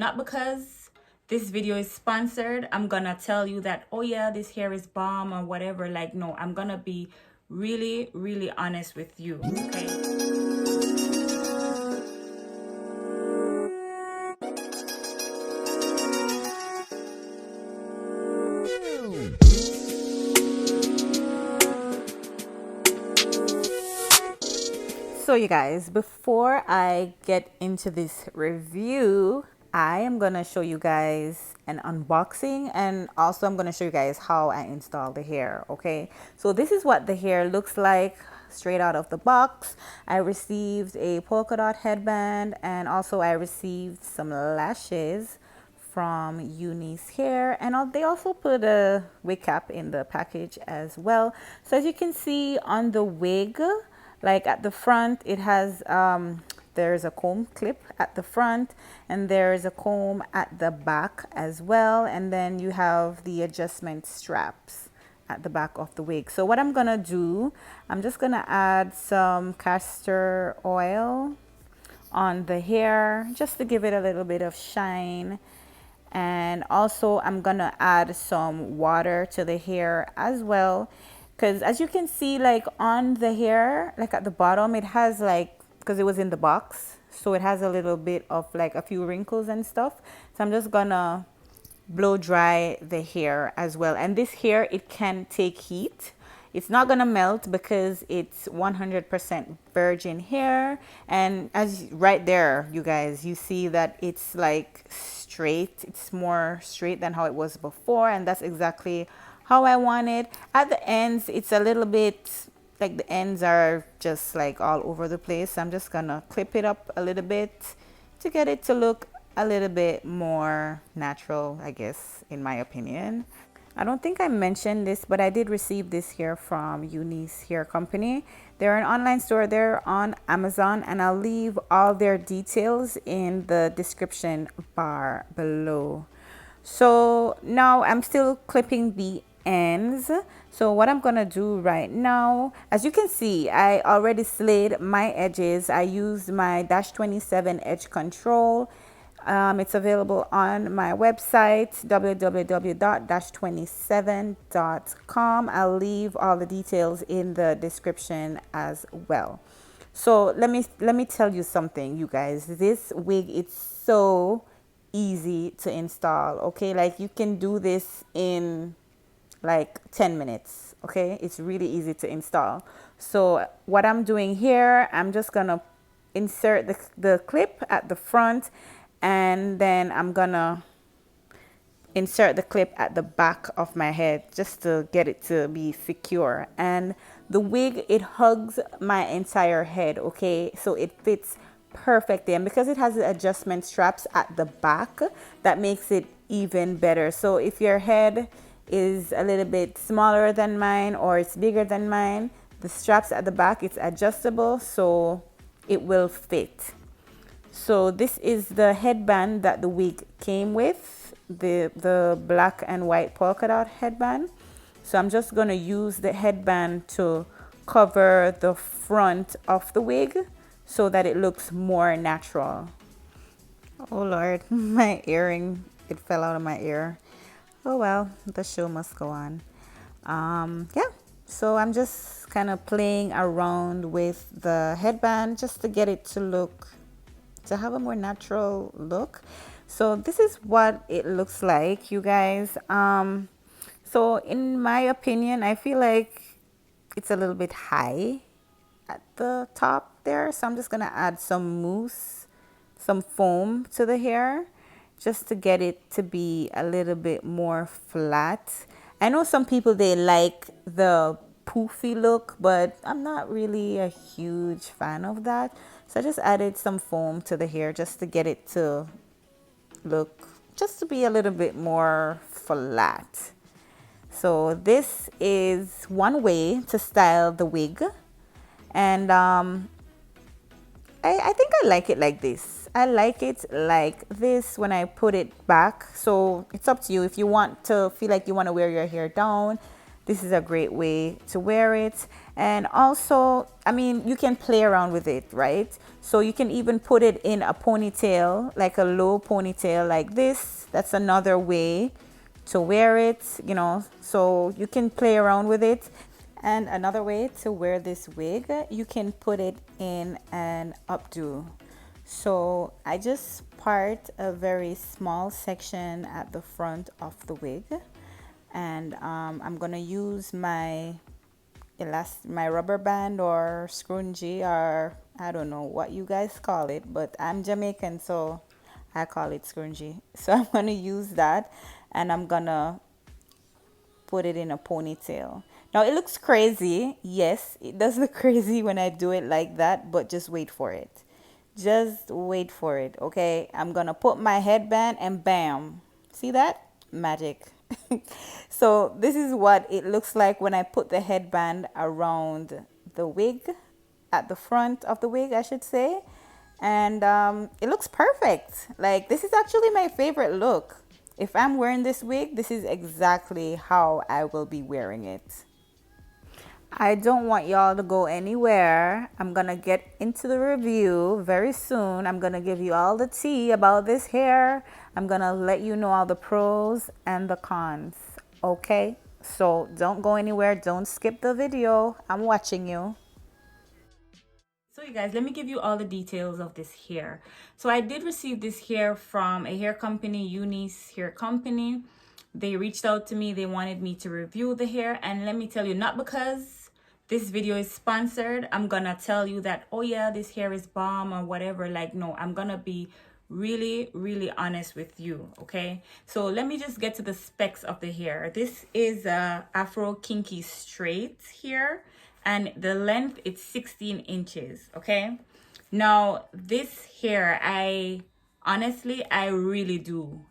Not because this video is sponsored, I'm gonna tell you that, oh yeah, this hair is bomb or whatever. Like, no, I'm gonna be really, really honest with you, okay? So you guys, before I get into this review, I am gonna show you guys an unboxing, and also I'm gonna show you guys how I install the hair. Okay, so this is what the hair looks like straight out of the box. I received a polka dot headband, and also I received some lashes from Unice Hair, and they also put a wig cap in the package as well. So as you can see on the wig, like at the front, it has there's a comb clip at the front, and there's a comb at the back as well, and then you have the adjustment straps at the back of the wig. So what I'm gonna do, I'm just gonna add some castor oil on the hair just to give it a little bit of shine, and also I'm gonna add some water to the hair as well, because as you can see, like on the hair, like at the bottom, it has like, because it was in the box, so it has a little bit of like a few wrinkles and stuff. So I'm just gonna blow dry the hair as well. And this hair, it can take heat. It's not gonna melt because it's 100% virgin hair. And as right there, you guys, you see that it's like straight. It's more straight than how it was before, and that's exactly how I want it. At the ends, it's a little bit like the ends are just like all over the place. I'm just gonna clip it up a little bit to get it to look a little bit more natural, I guess, in my opinion. I don't think I mentioned this, but I did receive this here from Unice Hair Company. They're an online store. They're on Amazon, and I'll leave all their details in the description bar below. So now I'm still clipping the ends. So what I'm gonna do right now, as you can see, I already slayed my edges. I used my -27 edge control. It's available on my website, www.-27.com. I'll leave all the details in the description as well. So let me tell you something, you guys. This wig, it's so easy to install. Okay, like you can do this in like 10 minutes. Okay, it's really easy to install. So what I'm doing here, I'm just gonna insert the clip at the front, and then I'm gonna insert the clip at the back of my head just to get it to be secure. And the wig, it hugs my entire head. Okay, so it fits perfectly, and because it has the adjustment straps at the back, that makes it even better. So if your head is a little bit smaller than mine or it's bigger than mine, the straps at the back, it's adjustable, so it will fit. So this is the headband that the wig came with, the black and white polka dot headband. So I'm just gonna use the headband to cover the front of the wig so that it looks more natural. Oh Lord, my earring, it fell out of my ear. Oh well, the show must go on. Yeah, so I'm just kind of playing around with the headband just to get it to have a more natural look. So this is what it looks like, you guys. So in my opinion, I feel like it's a little bit high at the top there, so I'm just gonna add some mousse, some foam to the hair just to get it to be a little bit more flat. I know some people, they like the poofy look, but I'm not really a huge fan of that. So I just added some foam to the hair just to get it to look, just to be a little bit more flat. So this is one way to style the wig, and I think I like it like this. I like it like this when I put it back. So it's up to you. If you want to feel like you want to wear your hair down, this is a great way to wear it. And also, I mean, you can play around with it, right? So you can even put it in a ponytail, like a low ponytail like this. That's another way to wear it, you know, so you can play around with it. And another way to wear this wig, you can put it in an updo. So I just part a very small section at the front of the wig, and I'm gonna use my my rubber band or scrunchie, or I don't know what you guys call it, but I'm Jamaican, so I call it scrunchie. So I'm gonna use that, and I'm gonna put it in a ponytail. Now it looks crazy. Yes, it does look crazy when I do it like that, but just wait for it. Just wait for it, okay? I'm gonna put my headband and bam. See that? Magic. So this is what it looks like when I put the headband around the wig, at the front of the wig, I should say. And it looks perfect. Like, this is actually my favorite look. If I'm wearing this wig, this is exactly how I will be wearing it. I don't want y'all to go anywhere. I'm gonna get into the review very soon. I'm gonna give you all the tea about this hair. I'm gonna let you know all the pros and the cons. Okay? So don't go anywhere. Don't skip the video. I'm watching you. So you guys, let me give you all the details of this hair. So I did receive this hair from a hair company, Unice Hair Company. They reached out to me. They wanted me to review the hair. And let me tell you, not because this video is sponsored, I'm gonna tell you that, oh yeah, this hair is bomb or whatever. Like, no, I'm gonna be really honest with you, okay? So let me just get to the specs of the hair. This is a Afro Kinky straight hair, and the length is 16 inches, okay? Now this hair, I really do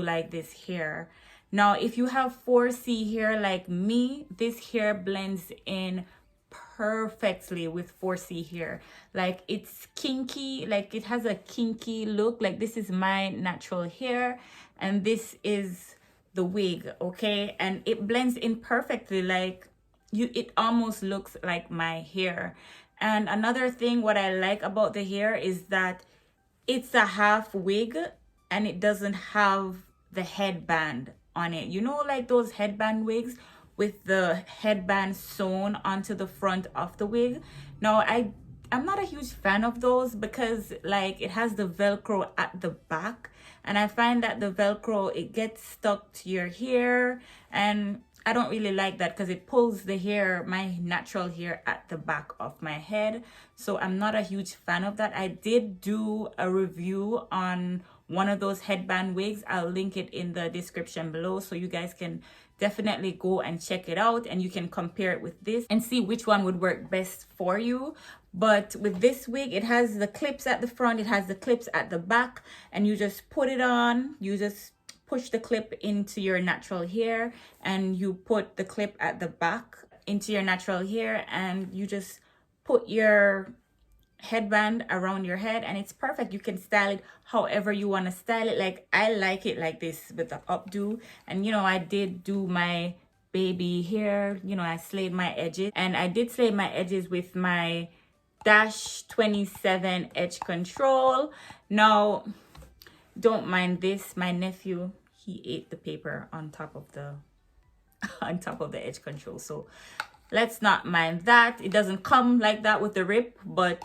like this hair. Now if you have 4C hair like me, this hair blends in perfectly with 4C hair. Like, it's kinky, like it has a kinky look. Like, this is my natural hair and this is the wig, okay? And it blends in perfectly. Like, it almost looks like my hair. And another thing, what I like about the hair is that it's a half wig and it doesn't have the headband on it. You know, like those headband wigs with the headband sewn onto the front of the wig. Now, I'm not a huge fan of those because, like, it has the Velcro at the back, and I find that the Velcro, it gets stuck to your hair, and I don't really like that because it pulls the hair, my natural hair, at the back of my head. So I'm not a huge fan of that. I did do a review on one of those headband wigs. I'll link it in the description below, so you guys can definitely go and check it out, and you can compare it with this and see which one would work best for you. But with this wig, it has the clips at the front, it has the clips at the back, and you just put it on, you just push the clip into your natural hair, and you put the clip at the back into your natural hair, and you just put your headband around your head, and it's perfect. You can style it however you want to style it. Like, I like it like this with the updo. And you know, I did do my baby hair, you know, I slayed my edges, and I did slay my edges with my dash 27 edge control. Now, don't mind this, my nephew, he ate the paper on top of the on top of the edge control, so let's not mind that. It doesn't come like that with the rip, but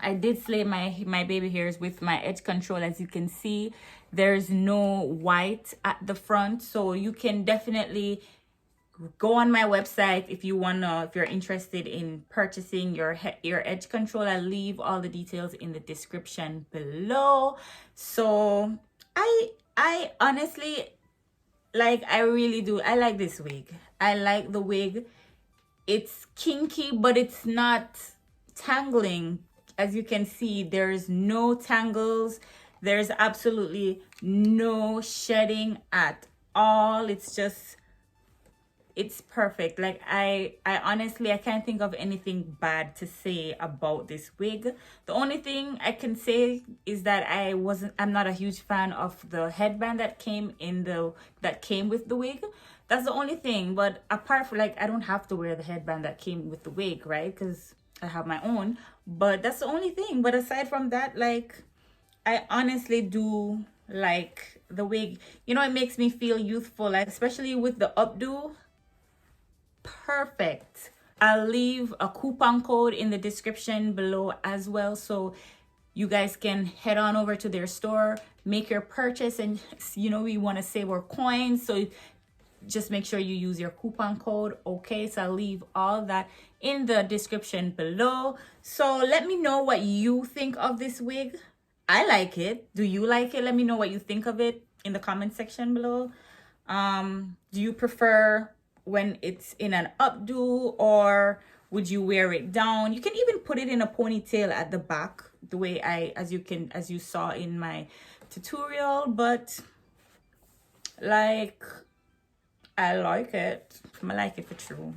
I did slay my baby hairs with my edge control. As you can see, there's no white at the front, so you can definitely go on my website if you if you're interested in purchasing your edge control. I'll leave all the details in the description below. So I honestly, like, I really do, I like this wig. I like the wig. It's kinky, but it's not tangling. As you can see, there's no tangles, there's absolutely no shedding at all. It's just it's perfect. Like I honestly, I can't think of anything bad to say about this wig. The only thing I can say is that I'm not a huge fan of the headband that came with the wig. That's the only thing. But apart from, like, I don't have to wear the headband that came with the wig, right? Because I have my own. But that's the only thing. But aside from that, like, I honestly do like the wig. You know, it makes me feel youthful, like, especially with the updo. Perfect. I'll leave a coupon code in the description below as well, so you guys can head on over to their store, make your purchase, and you know we want to save our coins, so just make sure you use your coupon code. Okay, so I'll leave all that in the description below. So let me know what you think of this wig. I like it. Do you like it? Let me know what you think of it in the comment section below. Do you prefer when it's in an updo, or would you wear it down? You can even put it in a ponytail at the back, the way as you saw in my tutorial. But like, I like it. I like it for true.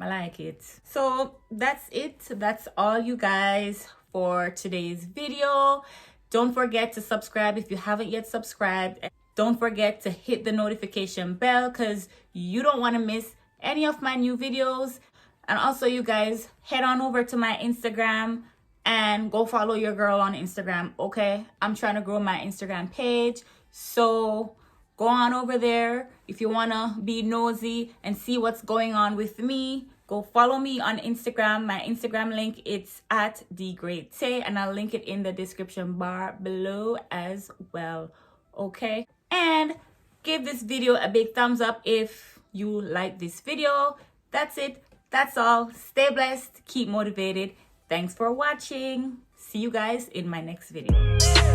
I like it. So that's it. That's all, you guys, for today's video. Don't forget to subscribe if you haven't yet subscribed. Don't forget to hit the notification bell because you don't want to miss any of my new videos. And also, you guys, head on over to my Instagram and go follow your girl on Instagram, okay? I'm trying to grow my Instagram page, so go on over there. If you want to be nosy and see what's going on with me, go follow me on Instagram. My Instagram link, it's at @dgreattay, and I'll link it in the description bar below as well, okay? And give this video a big thumbs up if you like this video. That's it. That's all. Stay blessed. Keep motivated. Thanks for watching. See you guys in my next video.